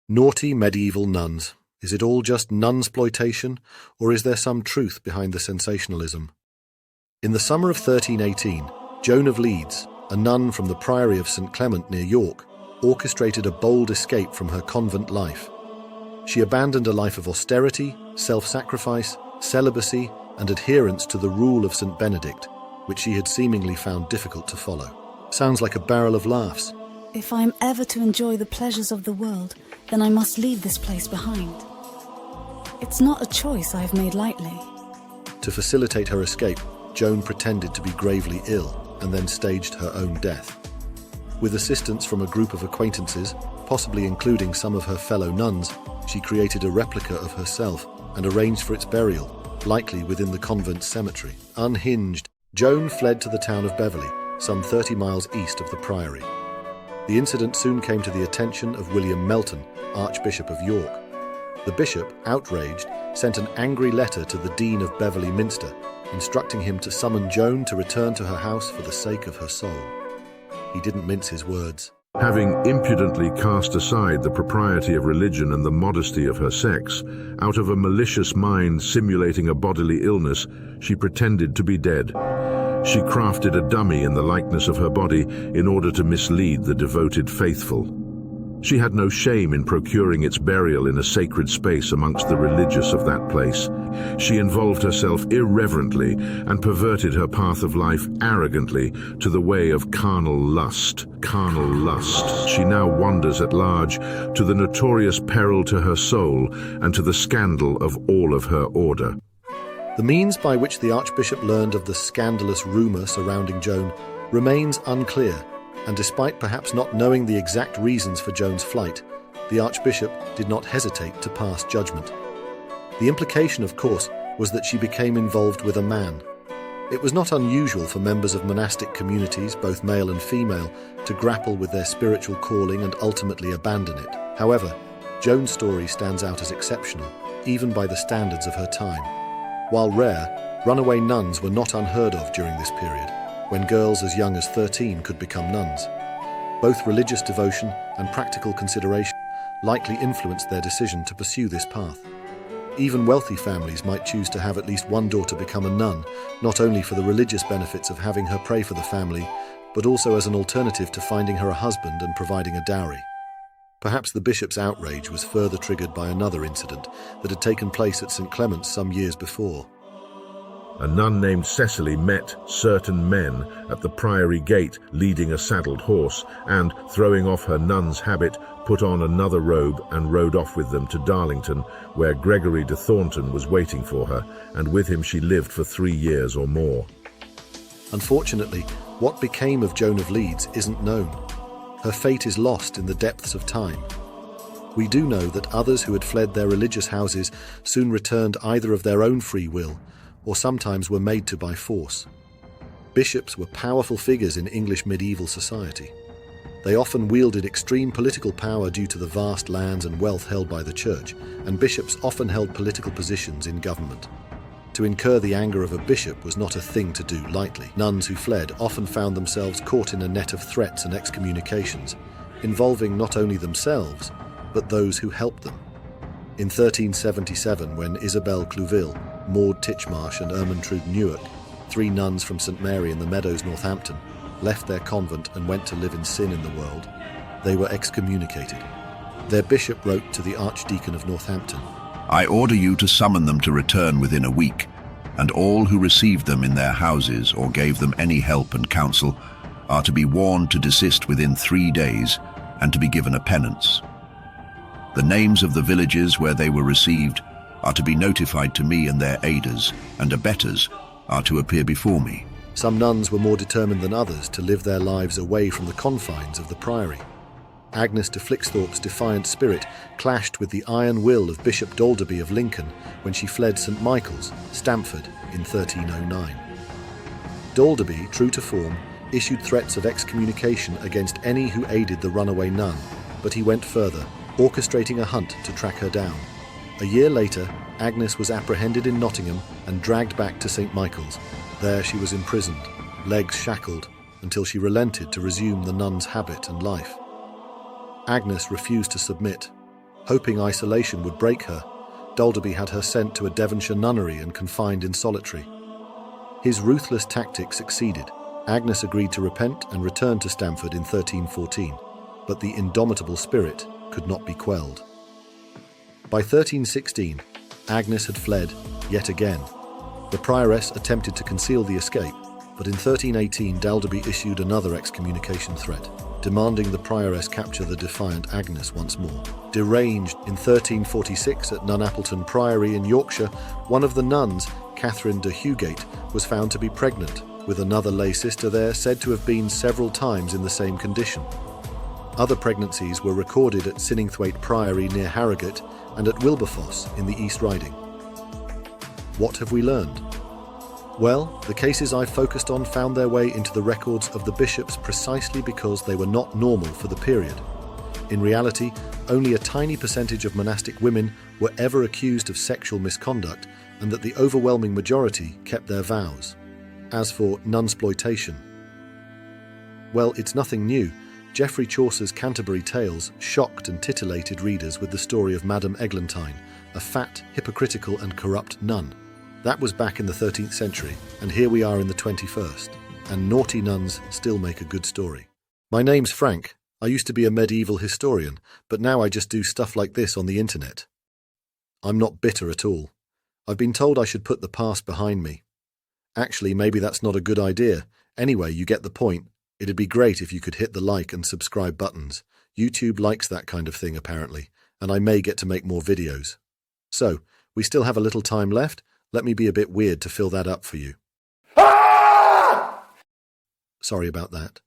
Naughty medieval nuns. Is it all just nunsploitation, or is there some truth behind the sensationalism? In the summer of 1318, Joan of Leeds, a nun from the priory of St. Clement near York, orchestrated a bold escape from her convent life. She abandoned a life of austerity, self-sacrifice, celibacy, and adherence to the rule of St. Benedict, which she had seemingly found difficult to follow. Sounds like a barrel of laughs. If I am ever to enjoy the pleasures of the world, then I must leave this place behind. It's not a choice I have made lightly. To facilitate her escape, Joan pretended to be gravely ill and then staged her own death. With assistance from a group of acquaintances, possibly including some of her fellow nuns, she created a replica of herself and arranged for its burial, likely within the convent cemetery. Unhinged, Joan fled to the town of Beverley, some 30 miles east of the priory. The incident soon came to the attention of William Melton, Archbishop of York. The bishop, outraged, sent an angry letter to the Dean of Beverley Minster, instructing him to summon Joan to return to her house for the sake of her soul. He didn't mince his words. Having impudently cast aside the propriety of religion and the modesty of her sex, out of a malicious mind simulating a bodily illness, she pretended to be dead. She crafted a dummy in the likeness of her body in order to mislead the devoted faithful. She had no shame in procuring its burial in a sacred space amongst the religious of that place. She involved herself irreverently and perverted her path of life arrogantly to the way of carnal lust. Carnal lust. She now wanders at large, to the notorious peril to her soul and to the scandal of all of her order. The means by which the Archbishop learned of the scandalous rumour surrounding Joan remains unclear, and despite perhaps not knowing the exact reasons for Joan's flight, the Archbishop did not hesitate to pass judgment. The implication, of course, was that she became involved with a man. It was not unusual for members of monastic communities, both male and female, to grapple with their spiritual calling and ultimately abandon it. However, Joan's story stands out as exceptional, even by the standards of her time. While rare, runaway nuns were not unheard of during this period, when girls as young as 13 could become nuns. Both religious devotion and practical consideration likely influenced their decision to pursue this path. Even wealthy families might choose to have at least one daughter become a nun, not only for the religious benefits of having her pray for the family, but also as an alternative to finding her a husband and providing a dowry. Perhaps the bishop's outrage was further triggered by another incident that had taken place at St. Clement's some years before. A nun named Cecily met certain men at the priory gate leading a saddled horse and, throwing off her nun's habit, put on another robe and rode off with them to Darlington, where Gregory de Thornton was waiting for her, and with him she lived for 3 years or more. Unfortunately, what became of Joan of Leeds isn't known. Her fate is lost in the depths of time. We do know that others who had fled their religious houses soon returned either of their own free will, or sometimes were made to by force. Bishops were powerful figures in English medieval society. They often wielded extreme political power due to the vast lands and wealth held by the church, and bishops often held political positions in government. To incur the anger of a bishop was not a thing to do lightly. Nuns who fled often found themselves caught in a net of threats and excommunications, involving not only themselves, but those who helped them. In 1377, when Isabel Clouville, Maud Titchmarsh and Ermentrude Newark, 3 nuns from St. Mary in the Meadows, Northampton, left their convent and went to live in sin in the world, they were excommunicated. Their bishop wrote to the Archdeacon of Northampton, "I order you to summon them to return within a week, and all who received them in their houses or gave them any help and counsel are to be warned to desist within 3 days and to be given a penance. The names of the villages where they were received are to be notified to me, and their aiders and abettors are to appear before me." Some nuns were more determined than others to live their lives away from the confines of the priory. Agnes de Flixthorpe's defiant spirit clashed with the iron will of Bishop Dalderby of Lincoln when she fled St. Michael's, Stamford, in 1309. Dalderby, true to form, issued threats of excommunication against any who aided the runaway nun, but he went further, orchestrating a hunt to track her down. A year later, Agnes was apprehended in Nottingham and dragged back to St. Michael's. There she was imprisoned, legs shackled, until she relented to resume the nun's habit and life. Agnes refused to submit. Hoping isolation would break her, Dalderby had her sent to a Devonshire nunnery and confined in solitary. His ruthless tactics succeeded. Agnes agreed to repent and return to Stamford in 1314, but the indomitable spirit could not be quelled. By 1316, Agnes had fled yet again. The prioress attempted to conceal the escape, but in 1318 Dalderby issued another excommunication threat, demanding the prioress capture the defiant Agnes once more. Deranged, in 1346 at Nunappleton Priory in Yorkshire, one of the nuns, Catherine de Hugate, was found to be pregnant, with another lay sister there said to have been several times in the same condition. Other pregnancies were recorded at Siningthwaite Priory near Harrogate and at Wilberforce in the East Riding. What have we learned? Well, the cases I've focused on found their way into the records of the bishops precisely because they were not normal for the period. In reality, only a tiny percentage of monastic women were ever accused of sexual misconduct, and that the overwhelming majority kept their vows. As for nunsploitation, well, it's nothing new. Geoffrey Chaucer's Canterbury Tales shocked and titillated readers with the story of Madame Eglantine, a fat, hypocritical and corrupt nun. That was back in the 13th century, and here we are in the 21st, and naughty nuns still make a good story. My name's Frank. I used to be a medieval historian, but now I just do stuff like this on the internet. I'm not bitter at all. I've been told I should put the past behind me. Actually, maybe that's not a good idea. Anyway, you get the point. It'd be great if you could hit the like and subscribe buttons. YouTube likes that kind of thing, apparently, and I may get to make more videos. So, we still have a little time left. Let me be a bit weird to fill that up for you. Sorry about that.